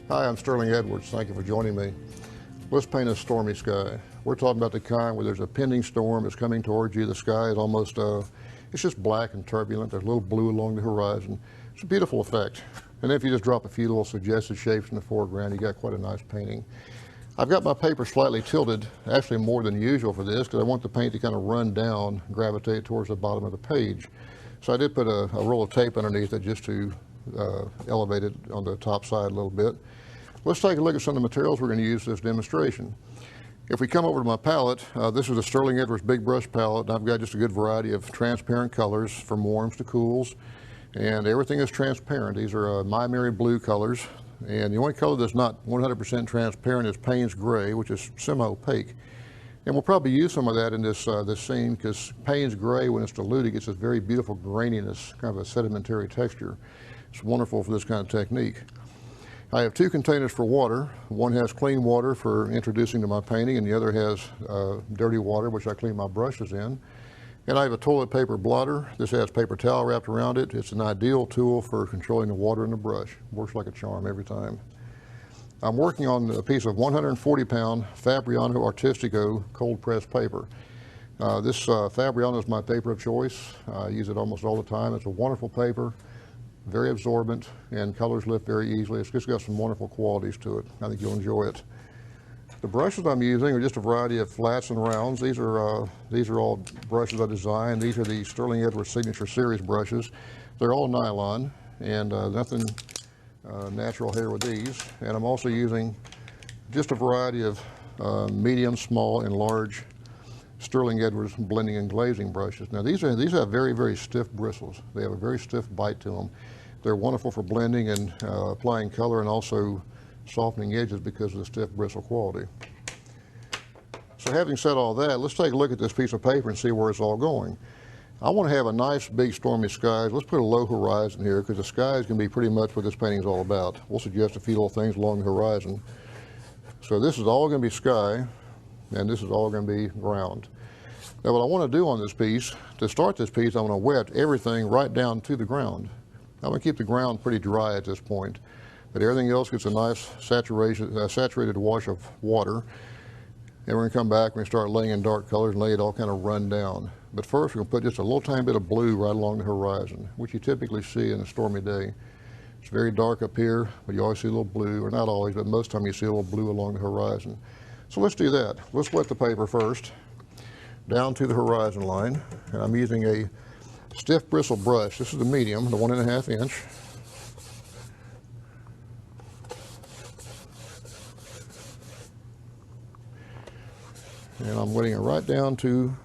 Hi, I'm Sterling Edwards. Thank you for joining me. Let's paint a stormy sky. We're talking about the kind where there's a pending storm that's coming towards you. The sky is almost, it's just black and turbulent. There's a little blue along the horizon. It's a beautiful effect. And if you just drop a few little suggested shapes in the foreground, you got quite a nice painting. I've got my paper slightly tilted, actually more than usual for this, because I want the paint to kind of run down, gravitate towards the bottom of the page. So I did put a roll of tape underneath it just to elevate it on the top side a little bit. Let's take a look at some of the materials we're going to use for this demonstration. If we come over to my palette, this is a Sterling Edwards Big Brush palette, and I've got just a good variety of transparent colors from warms to cools, and everything is transparent. These are My Mary blue colors, and the only color that's not 100% transparent is Payne's gray, which is semi-opaque. And we'll probably use some of that in this scene, because Payne's gray, when it's diluted, gets this very beautiful graininess, kind of a sedimentary texture. It's wonderful for this kind of technique. I have two containers for water. One has clean water for introducing to my painting, and the other has dirty water, which I clean my brushes in. And I have a toilet paper blotter. This has paper towel wrapped around it. It's an ideal tool for controlling the water in the brush. Works like a charm every time. I'm working on a piece of 140-pound Fabriano Artistico cold pressed paper. This Fabriano is my paper of choice. I use it almost all the time. It's a wonderful paper, very absorbent, and colors lift very easily. It's just got some wonderful qualities to it. I think you'll enjoy it. The brushes I'm using are just a variety of flats and rounds. These are all brushes I designed. These are the Sterling Edwards Signature Series brushes. They're all nylon, and nothing natural hair with these. And I'm also using just a variety of medium, small, and large Sterling Edwards blending and glazing brushes. Now these have very, very stiff bristles. They have a very stiff bite to them. They're wonderful for blending and applying color, and also softening edges because of the stiff bristle quality. So having said all that, let's take a look at this piece of paper and see where it's all going. I want to have a nice big stormy skies. Let's put a low horizon here, because the skies can be pretty much what this painting is all about. We'll suggest a few little things along the horizon. So this is all going to be sky, and this is all going to be ground. Now what I want to do on this piece, to start this piece, I want to wet everything right down to the ground. I'm going to keep the ground pretty dry at this point, but everything else gets a nice saturated wash of water. And we're going to come back, we're going to start laying in dark colors and lay it all kind of run down. But first we're going to put just a little tiny bit of blue right along the horizon, which you typically see in a stormy day. It's very dark up here, but you always see a little blue, or not always, but most of the time you see a little blue along the horizon. So let's do that. Let's wet the paper first, down to the horizon line. And I'm using a stiff bristle brush. This is the medium, the 1.5 inch. And I'm wetting it right down to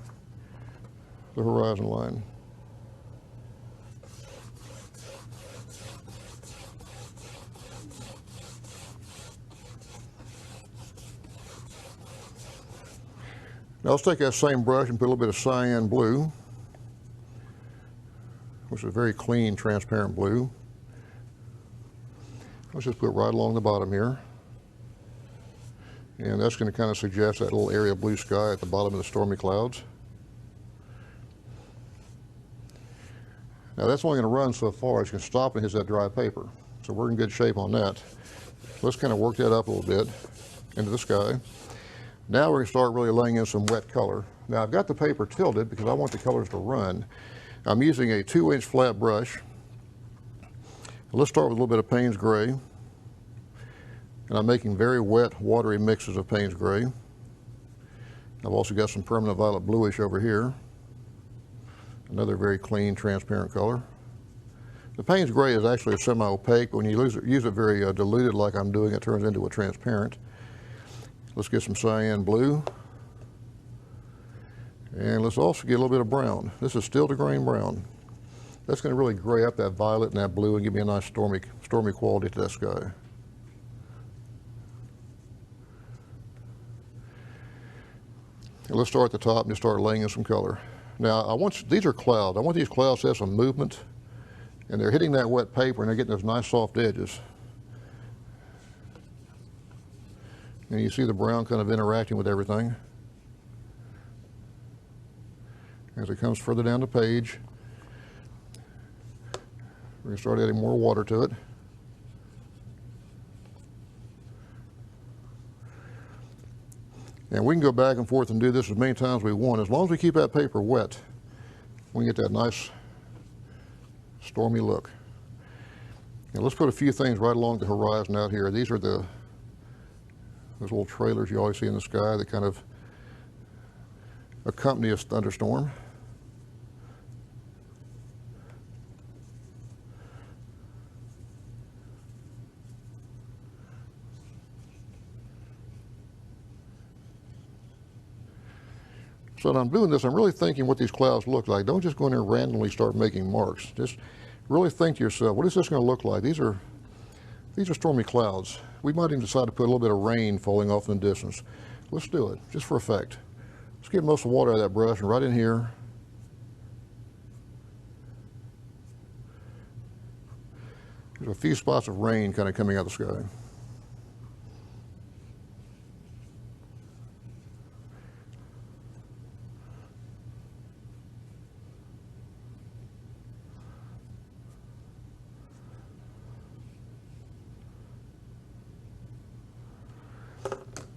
the horizon line. Now let's take that same brush and put a little bit of cyan blue, which is a very clean, transparent blue. Let's just put it right along the bottom here. And that's going to kind of suggest that little area of blue sky at the bottom of the stormy clouds. Now that's only going to run so far. It's going to stop and hit that dry paper. So we're in good shape on that. Let's kind of work that up a little bit into the sky. Now we're going to start really laying in some wet color. Now I've got the paper tilted because I want the colors to run. I'm using a 2-inch flat brush. Let's start with a little bit of Payne's gray. And I'm making very wet, watery mixes of Payne's gray. I've also got some permanent violet bluish over here. Another very clean, transparent color. The Payne's gray is actually a semi-opaque. When you use it very diluted like I'm doing, it turns into a transparent. Let's get some cyan blue. And let's also get a little bit of brown. This is still to grain brown. That's going to really gray up that violet and that blue and give me a nice stormy quality to that sky. And let's start at the top and just start laying in some color. Now, these are clouds. I want these clouds to have some movement, and they're hitting that wet paper and they're getting those nice soft edges. And you see the brown kind of interacting with everything. As it comes further down the page, we're going to start adding more water to it. And we can go back and forth and do this as many times as we want. As long as we keep that paper wet, we can get that nice stormy look. Now let's put a few things right along the horizon out here. These are those little trailers you always see in the sky that kind of accompany a thunderstorm. So when I'm doing this, I'm really thinking what these clouds look like. Don't just go in there and randomly start making marks. Just really think to yourself, what is this going to look like? These are stormy clouds. We might even decide to put a little bit of rain falling off in the distance. Let's do it, just for effect. Let's get most of the water out of that brush and right in here. There's a few spots of rain kind of coming out of the sky.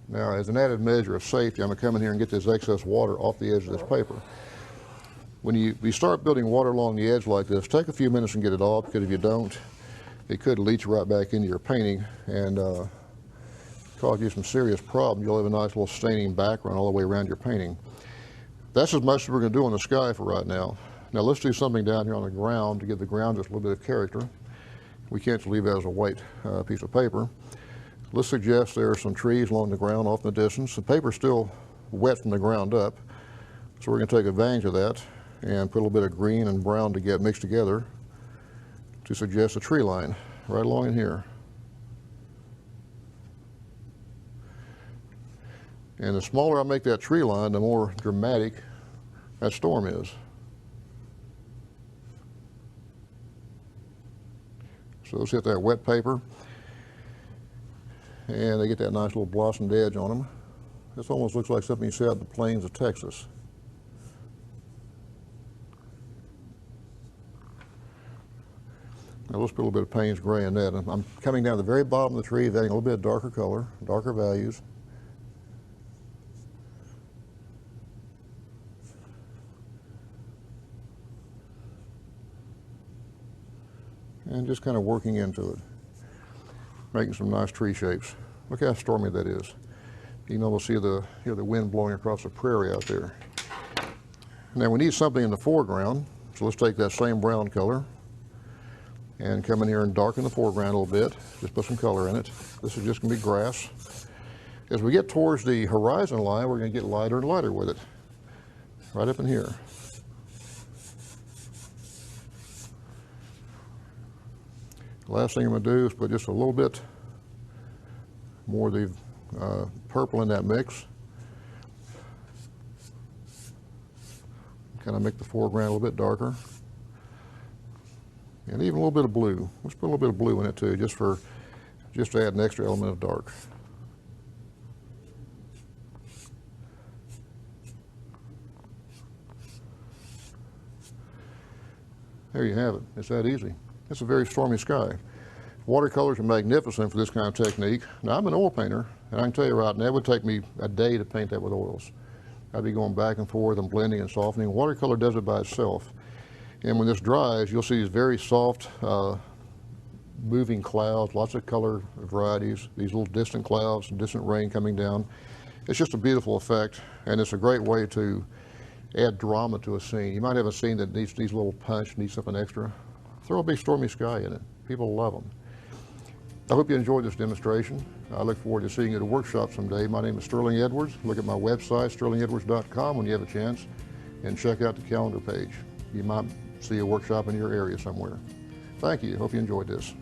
Now, as an added measure of safety, I'm going to come in here and get this excess water off the edge of this paper. When you start building water along the edge like this, take a few minutes and get it off, because if you don't, it could leach right back into your painting and cause you some serious problems. You'll have a nice little staining background all the way around your painting. That's as much as we're going to do on the sky for right now. Now let's do something down here on the ground to give the ground just a little bit of character. We can't just leave it as a white piece of paper. Let's suggest there are some trees along the ground off in the distance. The paper's still wet from the ground up, so we're going to take advantage of that and put a little bit of green and brown to get mixed together to suggest a tree line right along in here. And the smaller I make that tree line, the more dramatic that storm is. So let's hit that wet paper. And they get that nice little blossomed edge on them. This almost looks like something you see out in the plains of Texas. Now let's put a little bit of Payne's gray in that. I'm coming down to the very bottom of the tree, adding a little bit of darker color, darker values. And just kind of working into it, making some nice tree shapes. Look how stormy that is. You can almost see the wind blowing across the prairie out there. Now we need something in the foreground, so let's take that same brown color and come in here and darken the foreground a little bit. Just put some color in it. This is just going to be grass. As we get towards the horizon line, we're going to get lighter and lighter with it. Right up in here. Last thing I'm going to do is put just a little bit more of the purple in that mix. Kind of make the foreground a little bit darker. And even a little bit of blue. Let's put a little bit of blue in it too, just to add an extra element of dark. There you have it. It's that easy. It's a very stormy sky. Watercolors are magnificent for this kind of technique. Now, I'm an oil painter, and I can tell you right now, it would take me a day to paint that with oils. I'd be going back and forth and blending and softening. Watercolor does it by itself. And when this dries, you'll see these very soft, moving clouds, lots of color varieties, these little distant clouds and distant rain coming down. It's just a beautiful effect, and it's a great way to add drama to a scene. You might have a scene that needs a little punch, needs something extra. Throw a big stormy sky in it. People love them. I hope you enjoyed this demonstration. I look forward to seeing you at a workshop someday. My name is Sterling Edwards. Look at my website, sterlingedwards.com, when you have a chance, and check out the calendar page. You might see a workshop in your area somewhere. Thank you. Hope you enjoyed this.